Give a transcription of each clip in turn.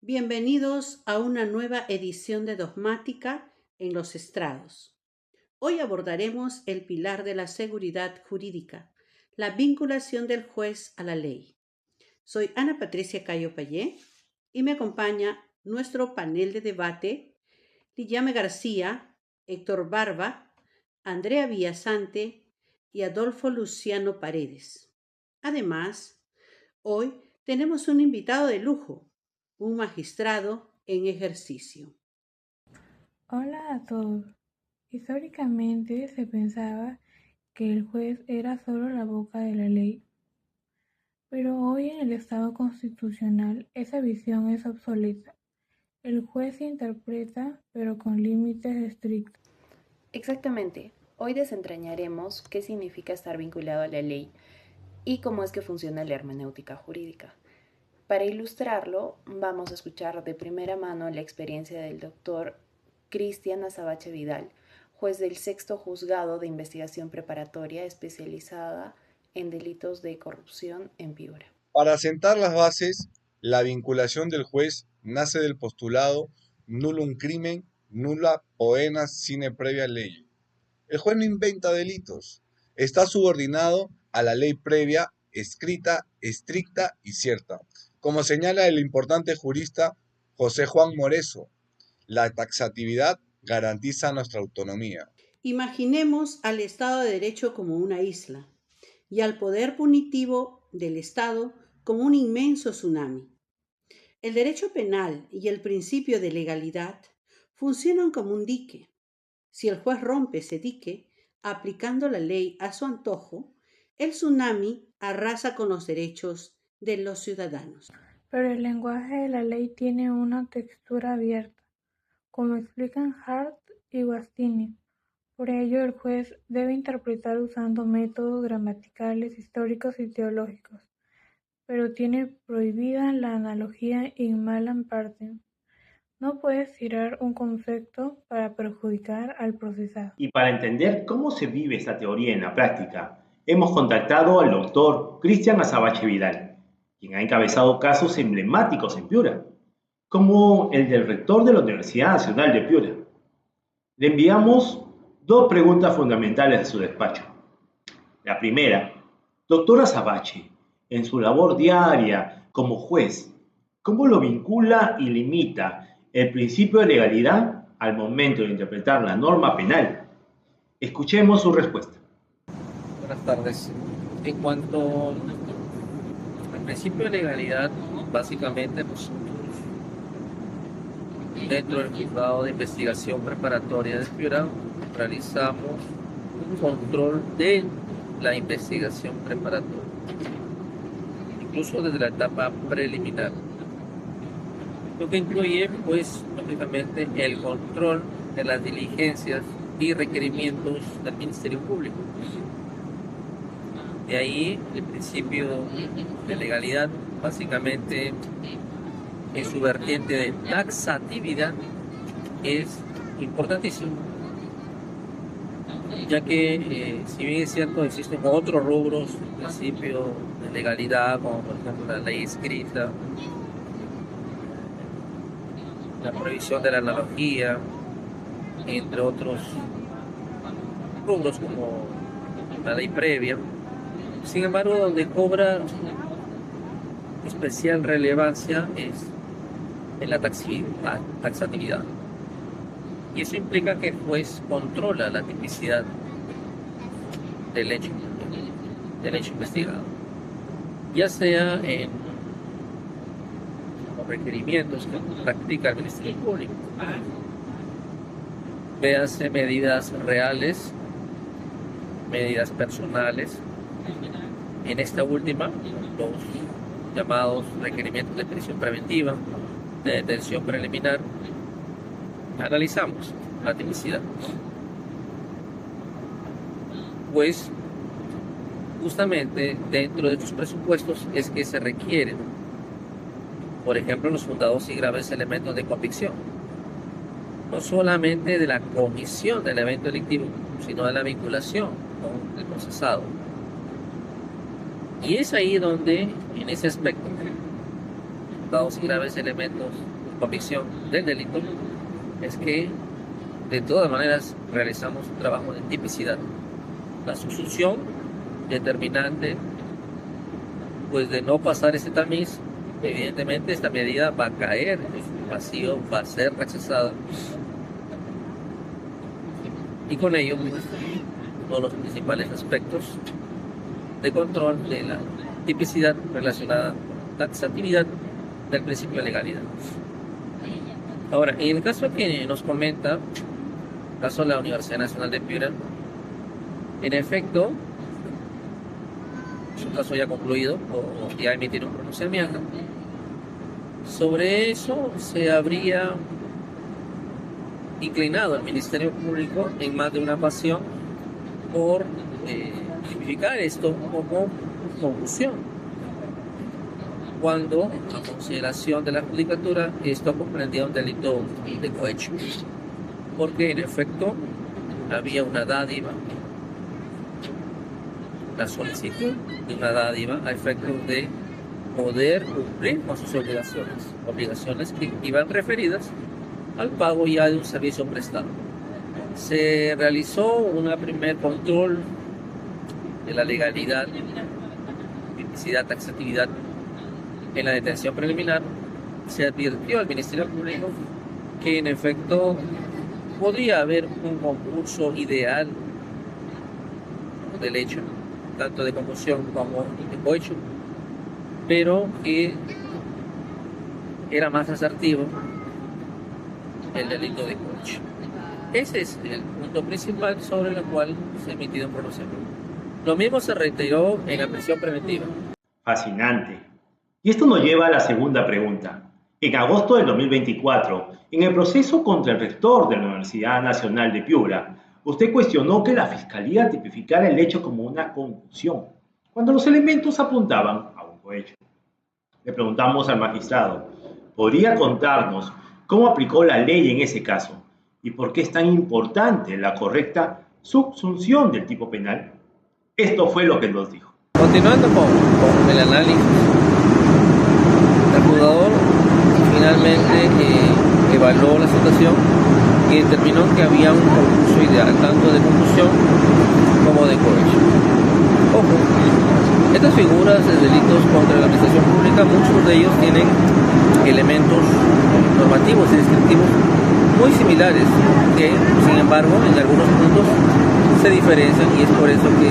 Bienvenidos a una nueva edición de Dogmática en los Estrados. Hoy abordaremos el pilar de la seguridad jurídica, la vinculación del juez a la ley. Soy Ana Patricia Cayo Payé y me acompaña nuestro panel de debate, Lillame García, Héctor Barba, Andrea Villasante y Adolfo Luciano Paredes. Además, hoy tenemos un invitado de lujo, un magistrado en ejercicio. Hola a todos. Históricamente se pensaba que el juez era solo la boca de la ley, pero hoy en el Estado constitucional esa visión es obsoleta. El juez interpreta, pero con límites estrictos. Exactamente. Hoy desentrañaremos qué significa estar vinculado a la ley y cómo es que funciona la hermenéutica jurídica. Para ilustrarlo, vamos a escuchar de primera mano la experiencia del doctor Cristian Azabache Vidal, juez del Sexto Juzgado de Investigación Preparatoria especializada en delitos de corrupción en Piura. Para sentar las bases, la vinculación del juez nace del postulado nullum crimen, nulla poena sine previa ley. El juez no inventa delitos, está subordinado a la ley previa, escrita, estricta y cierta. Como señala el importante jurista José Juan Moreso, la taxatividad garantiza nuestra autonomía. Imaginemos al Estado de Derecho como una isla y al poder punitivo del Estado como un inmenso tsunami. El derecho penal y el principio de legalidad funcionan como un dique. Si el juez rompe ese dique, aplicando la ley a su antojo, el tsunami arrasa con los derechos de los ciudadanos. Pero el lenguaje de la ley tiene una textura abierta, como explican Hart y Guastini. Por ello, el juez debe interpretar usando métodos gramaticales, históricos y teológicos, pero tiene prohibida la analogía in malam partem. No puedes tirar un concepto para perjudicar al procesado. Y para entender cómo se vive esta teoría en la práctica, hemos contactado al doctor Cristian Azabache Vidal, quien ha encabezado casos emblemáticos en Piura, como el del rector de la Universidad Nacional de Piura. Le enviamos dos preguntas fundamentales de su despacho. La primera, doctor Azabache, en su labor diaria como juez, ¿cómo lo vincula y limita el principio de legalidad al momento de interpretar la norma penal? Escuchemos su respuesta. Buenas tardes. En cuanto al principio de legalidad, básicamente nosotros, dentro del juzgado de investigación preparatoria de Piura, realizamos un control de la investigación preparatoria, incluso desde la etapa preliminar. Lo que incluye, pues, lógicamente, el control de las diligencias y requerimientos del Ministerio Público. De ahí el principio de legalidad, básicamente en su vertiente de taxatividad, es importantísimo, ya que si bien es cierto existen otros rubros del principio de legalidad, como por ejemplo la ley escrita, la prohibición de la analogía, entre otros rubros como la ley previa. Sin embargo, donde cobra especial relevancia es en la taxatividad. Y eso implica que el juez controla la tipicidad del hecho investigado, ya sea en los requerimientos que practica el Ministerio Público, véase medidas reales, medidas personales. En esta última, los llamados requerimientos de prisión preventiva, de detención preliminar, analizamos la tipicidad. Pues justamente dentro de estos presupuestos es que se requieren, por ejemplo, los fundados y graves elementos de convicción, no solamente de la comisión del evento delictivo, sino de la vinculación con el procesado. Y es ahí donde, en ese aspecto, fundados y graves elementos comisión del delito, es que de todas maneras realizamos un trabajo de tipicidad. La susunción determinante, pues de no pasar ese tamiz, evidentemente esta medida va a caer en su vacío, va a ser rechazada. Y con ello, pues, uno de los principales aspectos de control de la tipicidad relacionada con la taxatividad del principio de legalidad. Ahora, en el caso que nos comenta, el caso de la Universidad Nacional de Piura, en efecto, es un caso ya concluido o ya emitido un pronunciamiento. Sobre eso se habría inclinado el Ministerio Público en más de una ocasión por tipificar esto como conclusión, cuando a consideración de la judicatura esto comprendía un delito de cohecho, porque en efecto había una dádiva, la solicitud de una dádiva a efectos de poder cumplir con sus obligaciones que iban referidas al pago ya de un servicio prestado. Se realizó un primer control de la legalidad, tipicidad, taxatividad en la detención preliminar. Se advirtió al Ministerio Público que en efecto podría haber un concurso ideal del hecho, tanto de concusión como de cohecho, pero que era más asertivo el delito de cohecho. Ese es el punto principal sobre el cual se ha emitido un pronunciamiento. Lo mismo se reiteró en la prisión preventiva. Fascinante. Y esto nos lleva a la segunda pregunta. En agosto del 2024, en el proceso contra el rector de la Universidad Nacional de Piura, usted cuestionó que la Fiscalía tipificara el hecho como una concusión, cuando los elementos apuntaban a un cohecho. Le preguntamos al magistrado, ¿podría contarnos cómo aplicó la ley en ese caso y por qué es tan importante la correcta subsunción del tipo penal? Esto fue lo que nos dijo. Continuando con el análisis, el juzgador finalmente evaluó la situación y determinó que había un concurso ideal, tanto de concusión como de cohecho. Ojo, estas figuras de delitos contra la administración pública, muchos de ellos tienen elementos normativos y descriptivos muy similares, que sin embargo en algunos puntos se diferencian, y es por eso que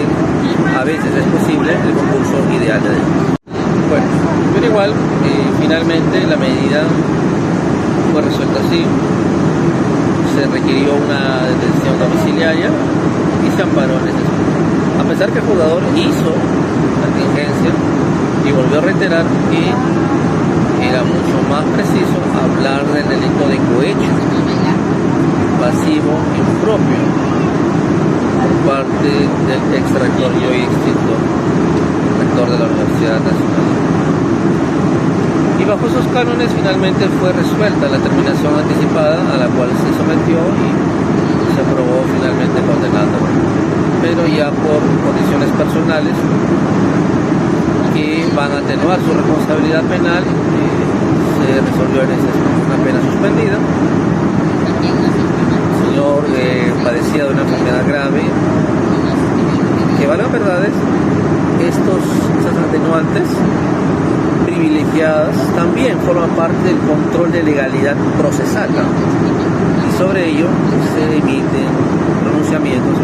a veces es posible el concurso ideal de delitos. Bueno, pero igual, finalmente la medida fue resuelta así. Se requirió una detención domiciliaria y se amparó en ese aspecto. A pesar que el juzgador hizo la diligencia y volvió a reiterar que era mucho más preciso hablar del delito de cohecho pasivo impropio por parte del ex rector y hoy extinto rector de la Universidad Nacional. Y bajo esos cánones finalmente fue resuelta la terminación anticipada a la cual se sometió y se aprobó finalmente condenando, pero ya por condiciones personales que van a atenuar su responsabilidad penal, se resolvió en una pena suspendida. El señor padecía de una enfermedad grave, que van a verdades, esas atenuantes privilegiadas también forman parte del control de legalidad procesal, ¿no? Y sobre ello se emiten pronunciamientos.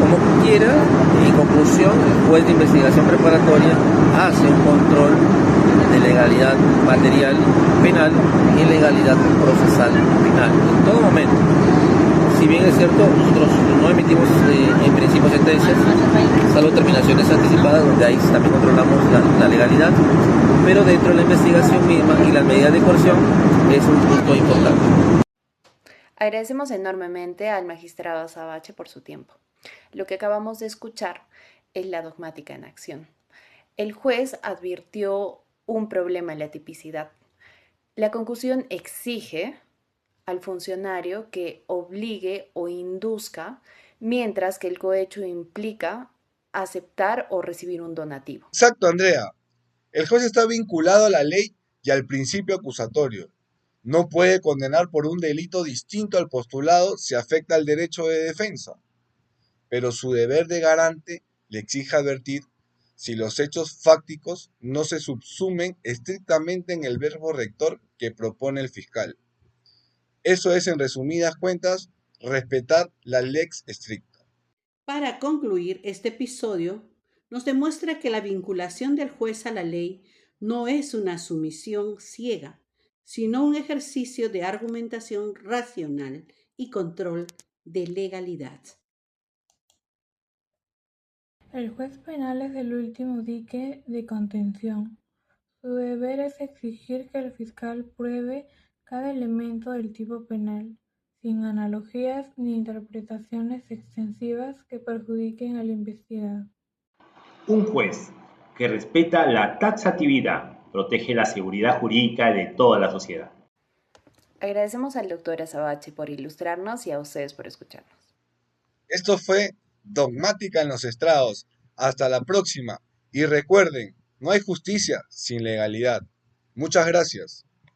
Como quiera, en conclusión, el juez de investigación preparatoria hace un control de legalidad material penal y legalidad procesal penal en todo momento. Si bien es cierto, nosotros no emitimos en principio sentencias, salvo terminaciones anticipadas, donde ahí también controlamos la legalidad, pero dentro de la investigación misma y las medidas de coerción es un punto importante. Agradecemos enormemente al magistrado Azabache por su tiempo. Lo que acabamos de escuchar es la dogmática en acción. El juez advirtió un problema en la tipicidad. La concusión exige al funcionario que obligue o induzca, mientras que el cohecho implica aceptar o recibir un donativo. Exacto, Andrea. El juez está vinculado a la ley y al principio acusatorio. No puede condenar por un delito distinto al postulado si afecta al derecho de defensa, pero su deber de garante le exige advertir si los hechos fácticos no se subsumen estrictamente en el verbo rector que propone el fiscal. Eso es, en resumidas cuentas, respetar la lex stricta. Para concluir, este episodio nos demuestra que la vinculación del juez a la ley no es una sumisión ciega, sino un ejercicio de argumentación racional y control de legalidad. El juez penal es el último dique de contención. Su deber es exigir que el fiscal pruebe cada elemento del tipo penal, sin analogías ni interpretaciones extensivas que perjudiquen al investigado. Un juez que respeta la taxatividad protege la seguridad jurídica de toda la sociedad. Agradecemos al doctor Azabache por ilustrarnos y a ustedes por escucharnos. Esto fue Dogmática en los Estrados. Hasta la próxima. Y recuerden, no hay justicia sin legalidad. Muchas gracias.